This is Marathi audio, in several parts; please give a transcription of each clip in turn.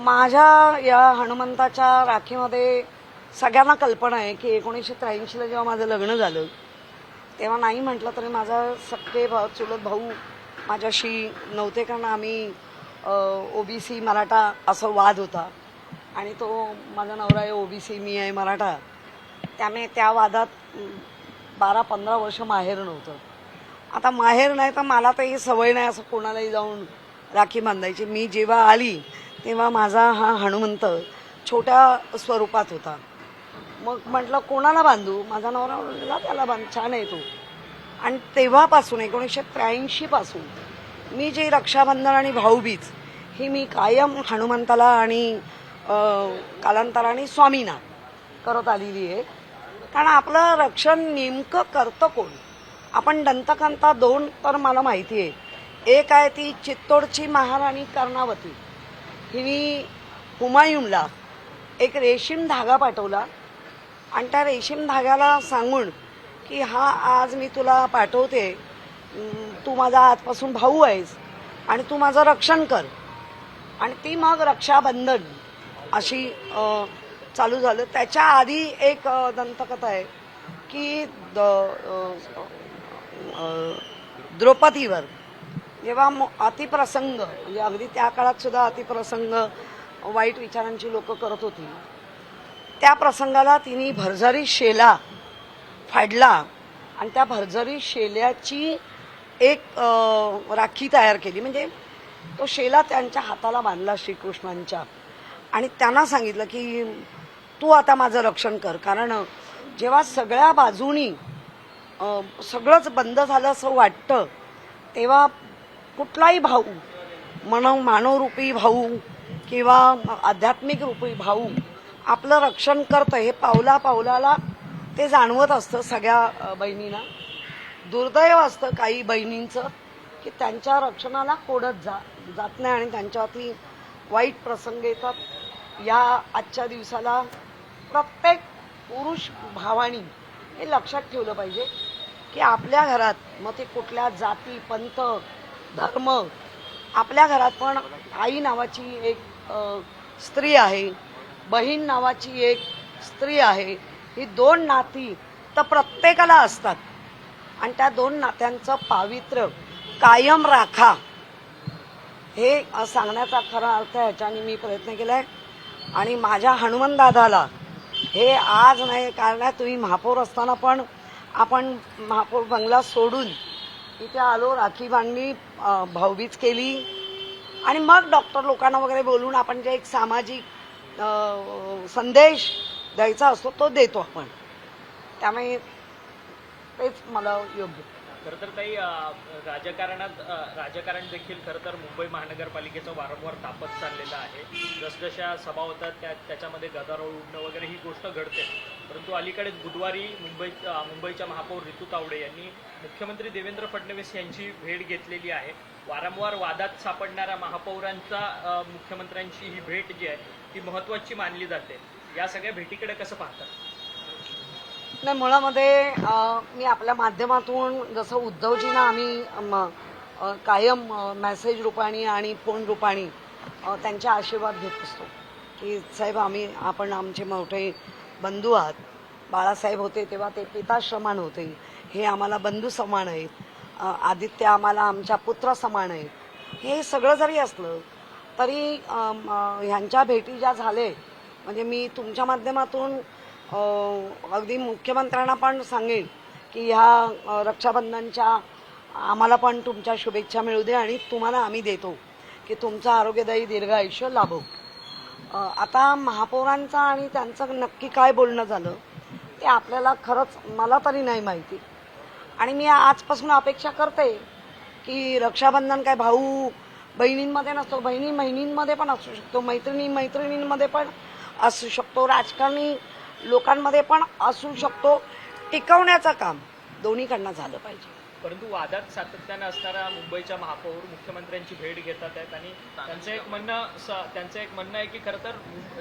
माझ्या या हनुमंताच्या राखीमध्ये सगळ्यांना कल्पना आहे की 1983ला जेव्हा माझं लग्न झालं तेव्हा नाही म्हटलं तरी माझा सख्खे चुलत भाऊ माझ्याशी नव्हते, कारण आम्ही ओबीसी मराठा असं वाद होता आणि तो माझा नवरा आहे ओबीसी, मी आहे मराठा. त्यामुळे त्या वादात 12-15 वर्ष माहेर नव्हतं. आता माहेर नाही तर मला तर ही सवय नाही असं कोणालाही जाऊन राखी बांधायची. मी जेव्हा आली तेव्हा माझा हा हनुमंत छोट्या स्वरूपात होता. मग म्हटलं कोणाला बांधू, माझा नवरा म्हणला त्याला बांध, छान आहे तो. आणि तेव्हापासून 1983 पासून मी जे रक्षाबंधन आणि भाऊबीज ही मी कायम हनुमंताला आणि कालांतराने स्वामींना करत आलेली आहे. कारण आपलं रक्षण नेमकं करतं कोण? आपण दंतकांता 2 तर मला माहिती आहे. एक आहे ती चित्तोडची महाराणी कर्णावती, हिने हुमायूनला एक रेशीम धागा पाठवला आणि त्या रेशीम धाग्याला सांगून की हा आज मी तुला पाठवते, तू माझा आजपासून भाऊ आहेस आणि तू माझं रक्षण कर. आणि ती मग रक्षाबंधन अशी चालू झालं. त्याच्या आधी एक दंतकथा आहे की द्रौपदीवर जेव्हा अतिप्रसंग, म्हणजे अगदी त्या काळात सुद्धा अतिप्रसंग वाईट विचारांची लोक करत होती, त्या प्रसंगाला तिने भरझरी शेला फाडला आणि त्या भरझरी शेल्याची एक राखी तयार केली. म्हणजे तो शेला त्यांच्या हाताला बांधला श्रीकृष्णांच्या आणि त्यांना सांगितलं की तू आता माझं रक्षण कर. कारण जेव्हा सगळ्या बाजूनी सगळंच बंद झालं असं वाटतं तेव्हा कुठलाही भाऊ, मानवरूपी भाऊ किंवा आध्यात्मिक रूपी भाऊ आपलं रक्षण करतं हे पावला पावलाला ते जाणवत असतं सगळ्या बहिणींना. दुर्दैव असतं काही बहिणींचं की त्यांच्या रक्षणाला कोणच जात नाही आणि त्यांच्यावरती वाईट प्रसंग येतात. या आजच्या दिवसाला प्रत्येक पुरुष भावानी हे लक्षात ठेवलं पाहिजे की आपल्या घरात, मग ते कुठल्या जाती पंथ धर्म, आपल्या घरात पण आई नावाची एक स्त्री आहे, बहीण नावाची एक स्त्री आहे. ही 2 नाती तर प्रत्येकाला असतात आणि त्या 2 नात्यांचं पावित्र्य कायम राखा हे सांगण्याचा खरा अर्थ ह्याच्याने मी प्रयत्न केलाय. आणि माझ्या हनुमान दादाला हे आज नाही, कारण तुम्ही महापौर असताना पण आपण महापौर बंगला सोडून इथे आलो, राखी बांधली, भाऊबीज केली आणि मग डॉक्टर लोकांना वगैरे बोलून आपण जे एक सामाजिक संदेश द्यायचा असतो तो देतो आपण. त्यामुळे तेच मला योग्य. खरं तर ताई, राजकारण देखील खरं तर मुंबई महानगरपालिकेचं वारंवार तापत चाललेलं आहे. जसजशा सभा होतात त्याच्यामध्ये गदारोळ उडणं वगैरे ही गोष्ट घडते. परंतु अलीकडेच बुधवारी मुंबईच्या महापौर रितू तावडे यांनी मुख्यमंत्री देवेंद्र फडणवीस यांची भेट घेतलेली आहे. वारंवार वादात सापडणाऱ्या महापौरांचा मुख्यमंत्र्यांची ही भेट जी आहे ती महत्त्वाची मानली जाते. या सगळ्या भेटीकडे कसं पाहतात? नाही, मुळामध्ये मी आपल्या माध्यमातून जसं उद्धवजींना आम्ही कायम मेसेज रूपाने आणि फोन रूपाने त्यांचे आशीर्वाद घेत असतो की साहेब आपण आमचे मोठे बंधू आहात. बाळासाहेब होते तेव्हा ते पिता समान होते, हे आम्हाला बंधू समान आहेत. आदित्य आम्हाला आमच्या पुत्र समान आहेत. हे सगळं जरी असलं तरी ह्यांच्या भेटी ज्या झाले, म्हणजे मी तुमच्या माध्यमातून अगदी मुख्यमंत्र्यांना पण सांगेन की ह्या रक्षाबंधनच्या आम्हाला पण तुमच्या शुभेच्छा मिळू दे आणि तुम्हाला आम्ही देतो की तुमचं आरोग्यदायी दीर्घ आयुष्य लाभो. आता महापौरांचं आणि त्यांचं नक्की काय बोलणं झालं ते आपल्याला खरंच मला तरी नाही माहिती. आणि मी आजपासून अपेक्षा करते की रक्षाबंधन काय भाऊ बहिणींमध्ये नसतो, बहिणी बहिणींमध्ये पण असू शकतो, मैत्रिणींमध्ये पण असू शकतो, राजकारणी लोकांमध्ये पण असू शकतो. टिकवण्याचं काम दोन्हीकडनं झालं पाहिजे. परंतु वादात सातत्यानं असणारा मुंबईच्या महापौर मुख्यमंत्र्यांची भेट घेतात आहेत आणि त्यांचं एक म्हणणं आहे की खरं तर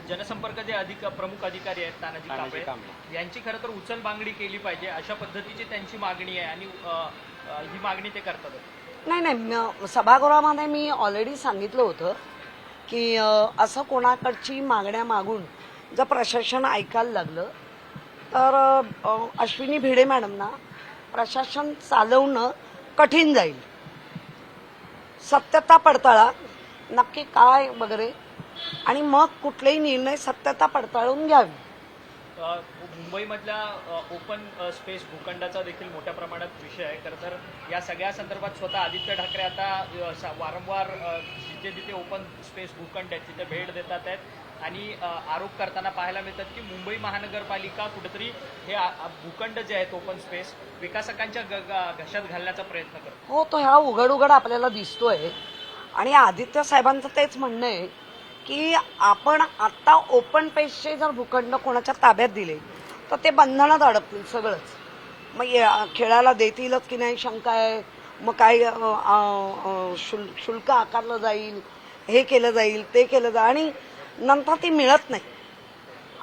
जनसंपर्क जे प्रमुख अधिकारी आहेत तानाजी कांबळे यांची खरं तर उचल बांगडी केली पाहिजे, अशा पद्धतीची त्यांची मागणी आहे आणि ही मागणी ते करतात. नाही, सभागृहामध्ये मी ऑलरेडी सांगितलं होतं की असं कोणाकडची मागण्या मागून जर प्रशासन ऐकायला लागलं तर अश्विनी भिडे मॅडमना प्रशासन चालवणं कठीण जाईल. सत्यता पडताळा नक्की काय वगैरे आणि मग कुठलेही निर्णय सत्यता पडताळून घ्यावी. मुंबईमधल्या ओपन स्पेस भूखंडाचा देखील मोठ्या प्रमाणात विषय आहे. खरं तर या सगळ्या संदर्भात स्वतः आदित्य ठाकरे आता वारंवार जिथे जिथे ओपन स्पेस भूखंड आहेत तिथे भेट देतात आहेत आणि आरोप करताना पाहायला मिळतात की मुंबई महानगरपालिका कुठेतरी हे भूखंड जे आहेत ओपन स्पेस विकासकांच्या घशात घालण्याचा प्रयत्न करतो. हो, तो ह्या उघड उघड आपल्याला दिसतोय आणि आदित्य साहेबांचं तेच म्हणणं आहे की आपण आता ओपन पेसचे जर भूखंड कोणाच्या ताब्यात दिले तर ते बंधनात अडकतील सगळंच. मग खेळायला देतीलच की नाही शंका आहे. मग काय शुल्क आकारलं जाईल, हे केलं जाईल, ते केलं जाईल आणि नंतर ती मिळत नाही.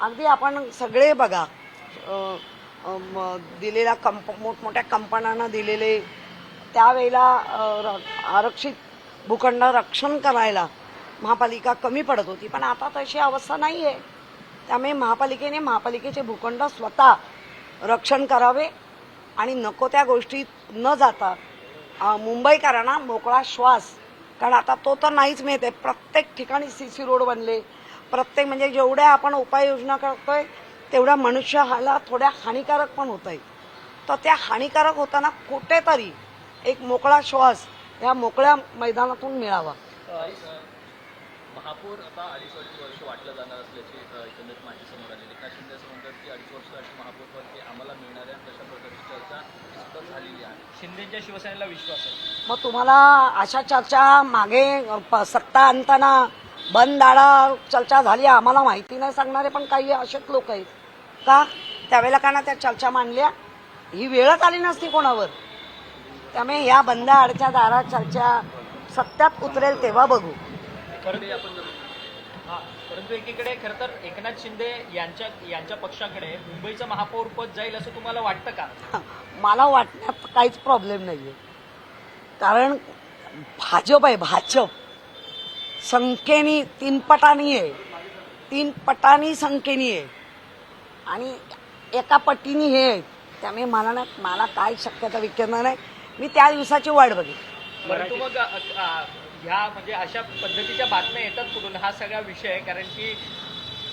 अगदी आपण सगळे बघा दिलेल्या मोठमोठ्या कंपन्यांना दिलेले त्यावेळेला आरक्षित भूखंड रक्षण करायला महापालिका कमी पडत होती, पण आता तशी अवस्था नाही आहे. त्यामुळे महापालिकेचे भूखंड स्वतः रक्षण करावे आणि नको त्या गोष्टीत न जाता मुंबईकरांना मोकळा श्वास, कारण आता तो तर नाहीच मिळत आहे. प्रत्येक ठिकाणी सीसी रोड बनले, प्रत्येक म्हणजे जेवढ्या आपण उपाययोजना करतोय तेवढ्या मनुष्याला थोड्या हानिकारक पण होत आहेत. तर त्या हानिकारक होताना कुठेतरी एक मोकळा श्वास या मोकळ्या मैदानातून मिळावा. महापौर आता 2.5 वर्ष वाटलं जाणार असल्याची एकंदरीत माहिती समोर आली. एकनाथ शिंदे असं म्हणतात की 2.5 वर्षासाठी महापौर पद हे आम्हाला मिळणार आहे. तशा प्रकारची चर्चा सुद्धा झालेली आहे. शिंदेच्या शिवसेनेला विश्वास आहे. मग तुम्हाला अशा चर्चा मागे सत्ता आणताना बंद दाडा चर्चा झाली आम्हाला माहिती नाही सांगणारे पण काही असेच लोक आहेत का? त्यावेळेला का ना त्या चर्चा मांडल्या, ही वेळच आली नसती कोणावर. त्यामुळे या बंद आडच्या दारा चर्चा सत्यात उतरेल तेव्हा बघू. परंतु एकीकडे खरं तर एकनाथ शिंदे यांच्या पक्षाकडे मुंबईचं महापौर पद जाईल असं तुम्हाला वाटतं का? मला वाटण्यात काहीच प्रॉब्लेम नाहीये, कारण भाजप आहे. भाजप संख्येनी 3 पटांनी आहे, 3 पटांनी संख्येनी आहे आणि एका पट्टीनी हे आहे. त्यामुळे मला काय शक्यता विचारणार नाही. मी त्या दिवसाची वाट बघेन. परंतु मग ह्या म्हणजे अशा पद्धतीच्या बातम्या येतात कुठून हा सगळा विषय आहे? कारण की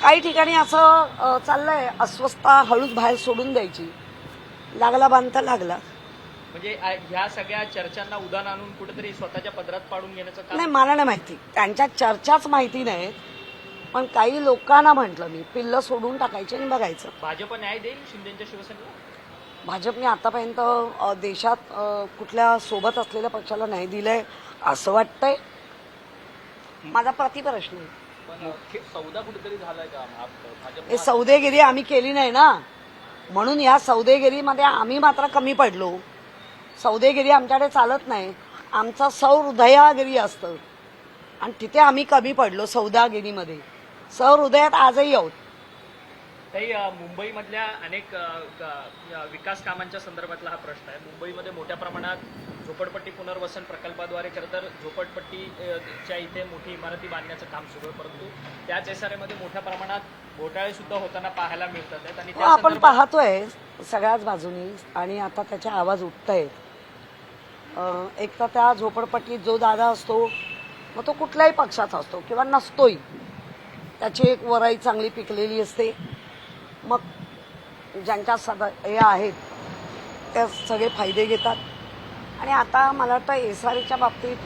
काही ठिकाणी असं चाललंय, अस्वस्थता हळूच बाहेर सोडून द्यायची, लागला बांधता लागला. म्हणजे ह्या सगळ्या चर्चांना उदाहरण आणून कुठेतरी स्वतःच्या पदरात पाडून घेण्याचं काम. नाही, मला नाही माहिती, त्यांच्या चर्चाच माहिती नाहीत. पण काही लोकांना म्हटलं मी पिल्लं सोडून टाकायचे आणि बघायचं. भाजप न्याय देईल शिंदेच्या शिवसेनेला? भाजपने आतापर्यंत देशात कुठल्या सोबत असलेल्या पक्षाला न्याय दिलाय असं वाटतंय. माझा प्रतिप्रश्न आहे. पण सौदा कुठेतरी झालाय का भाजप? हे सौदेगिरी आम्ही केली नाही ना, म्हणून या सौदेगिरीमध्ये आम्ही मात्र कमी पडलो. सौदेगिरी आमच्याकडे चालत नाही, आमचा सहृदयागिरी असतं आणि तिथे आम्ही कमी पडलो सौदागिरीमध्ये. सहृदयात आजही आहोत. काही मुंबईमधल्या अनेक विकास कामांच्या संदर्भातला हा प्रश्न आहे. मुंबईमध्ये मोठ्या प्रमाणात झोपडपट्टी पुनर्वसन प्रकल्पाद्वारे खरं तर झोपडपट्टीच्या इथे मोठी इमारती बांधण्याचं काम सुरू आहे, परंतु त्याच एसआरएमध्ये मोठ्या प्रमाणात घोटाळे सुद्धा होताना पाहायला मिळतात आहेत आणि आपण पाहतोय सगळ्याच बाजूनी आणि आता त्याचे आवाज उठत आहेत. एक तर त्या झोपडपट्टीत जो दादा असतो मग तो कुठल्याही पक्षाचा असतो किंवा नसतोही, त्याची एक वराई चांगली पिकलेली असते. मग ज्यांच्या हे आहेत त्या सगळे फायदे घेतात आणि आता मला वाटतं एसआरएच्या बाबतीत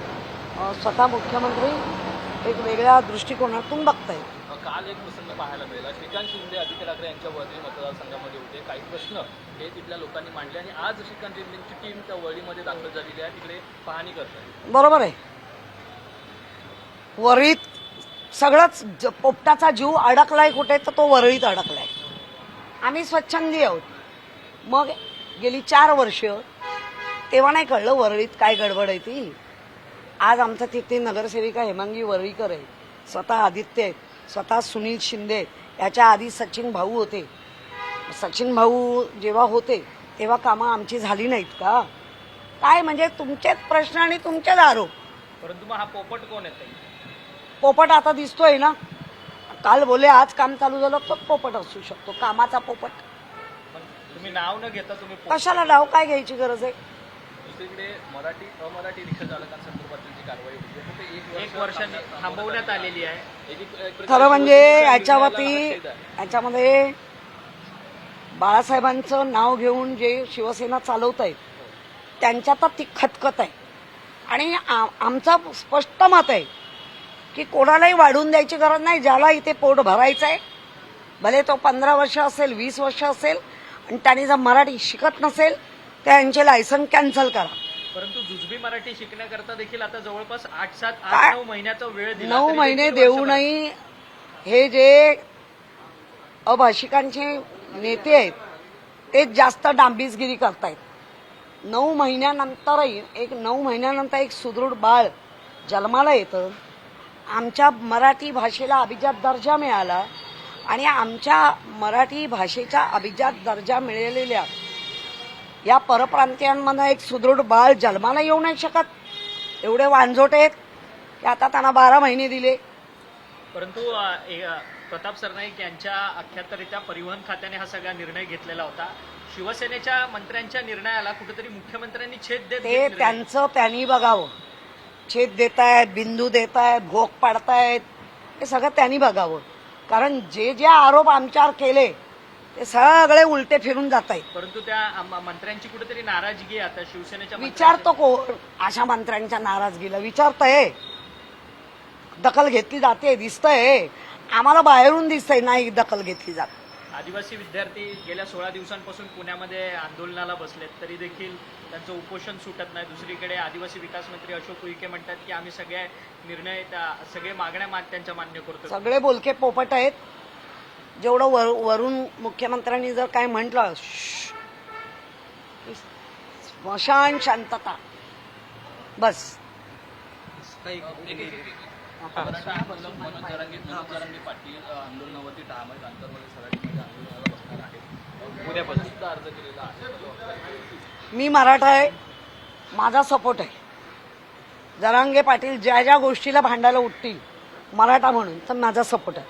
स्वतः मुख्यमंत्री एक वेगळ्या दृष्टिकोनातून बघतायत. काल एक प्रसंग पाहायला मिळाला. श्रीकांत शिंदे आदित्य ठाकरे यांच्या वर्धी मतदारसंघामध्ये होते. काही प्रश्न हे तिथल्या लोकांनी मांडले आणि आज श्रीकांत शिंदेची टीम त्या वळीमध्ये दाखल झालेली आहे, तिकडे पाहणी करतात. बरोबर आहे. वरळीत सगळंच पोपटाचा जीव अडकलाय कुठे तर तो वरळीत अडकलाय. आम्ही स्वच्छंदी आहोत. मग गेली 4 वर्ष तेव्हा नाही कळलं वरळीत काय गडबड आहे ती. आज आमच्या तिथे नगरसेविका हेमांगी वरळीकर आहे, स्वतः आदित्य आहेत, स्वतः सुनील शिंदे, याच्या आधी सचिन भाऊ होते. सचिन भाऊ जेव्हा होते तेव्हा कामं आमची झाली नाहीत का? काय म्हणजे तुमचेच प्रश्न आणि तुमचेच आरोप. परंतु मग हा पोपट कोण येत? पोपट आता दिसतोय ना, काल बोले आज काम चालू झालं, तो पोपट असू शकतो, कामाचा पोपट. पण तुम्ही नाव न घेता तुम्ही कशाला नाव काय घ्यायची गरज आहे? दुसरीकडे अमराठी रिक्षा चालकांसंदर्भातील जी कारवाई होती आहे, ते एक वर्षाने थांबवण्यात आलेली आहे. खरं म्हणजे शिवसेनेला याच्यामध्ये बाळासाहेबांचं नाव घेऊन जे शिवसेना चालवत आहेत त्यांच्यात ती खतखत आहे. आणि आमचं स्पष्ट मत आहे की कोणालाही वाढून द्यायची गरज नाही. ज्याला इथे पोट भरायचं आहे, भले तो 15 वर्ष असेल, 20 वर्ष असेल, आणि त्यांनी जर मराठी शिकत नसेल तर यांचे लायसन कॅन्सल करा. परंतु जुजबी मराठी शिकण्याकरता देखील आता जवळपास 8-7 काय? 8-9 महिन्याचा वेळ दिला. 9 तरी महिने देखील वर्षभर- देऊनही हे जे अभाषिकांचे नेते आहेत तेच जास्त डांबीसगिरी करतायत. 9 महिन्यानंतरही 9 महिन्यानंतर एक सुदृढ बाळ जन्माला येतं. आमच्या मराठी भाषेला अभिजात दर्जा मिळाला आणि आमच्या मराठी भाषेचा अभिजात दर्जा मिळालेल्या या परप्रांतीयांमध्ये एक सुदृढ बाळ जन्माला येऊ नाही शकत. एवढे वांझोट आहेत की आता त्यांना 12 महिने दिले. परंतु प्रताप सरनाईक यांच्या अख्यातरित्या परिवहन खात्याने हा सगळा निर्णय घेतलेला होता. शिवसेनेच्या मंत्र्यांच्या निर्णयाला कुठेतरी मुख्यमंत्र्यांनी छेद देत ते निर्णय- त्यांचं त्यांनी बघावं. छेद देतायत, बिंदू देतायत, भोग पाडतायत, हे सगळं त्यांनी बघावं. कारण जे जे आरोप आमच्यावर केले ते सगळे उलटे फिरून जात आहेत. परंतु त्या मंत्र्यांची कुठेतरी नाराजगी आहे आता शिवसेनेच्या विचारतो कोण अशा मंत्र्यांच्या नाराजगीला? विचारतंय, दखल घेतली जाते, दिसतंय आम्हाला, बाहेरून दिसतंय नाही दखल घेतली जात. आदिवासी विद्यार्थी गेल्या 16 दिवसांपासून पुण्यामध्ये आंदोलनाला बसलेत, तरी देखील त्यांचं उपोषण सुटत नाही. दुसरीकडे आदिवासी विकास मंत्री अशोक उईके म्हणतात की आम्ही सगळे निर्णय सगळे मागण्या त्यांच्या मान्य करतो. सगळे बोलके पोपट आहेत. जेवढं वरून मुख्यमंत्र्यांनी जर काय म्हटलं, स्मशान शांतता, बस. मनोज जरांगे पाटील आंदोलनावरती ठाम आहेत. आंतरराष्ट्रीय सराटीमध्ये आंदोलनाला बसणार आहेत. उद्यापासून सुद्धा अर्ज केलेला आहे. मी मराठा आहे, माझा सपोर्ट आहे. जरांगे पाटील ज्या ज्या गोष्टीला भांडायला उठतील मराठा म्हणून तर माझा सपोर्ट आहे.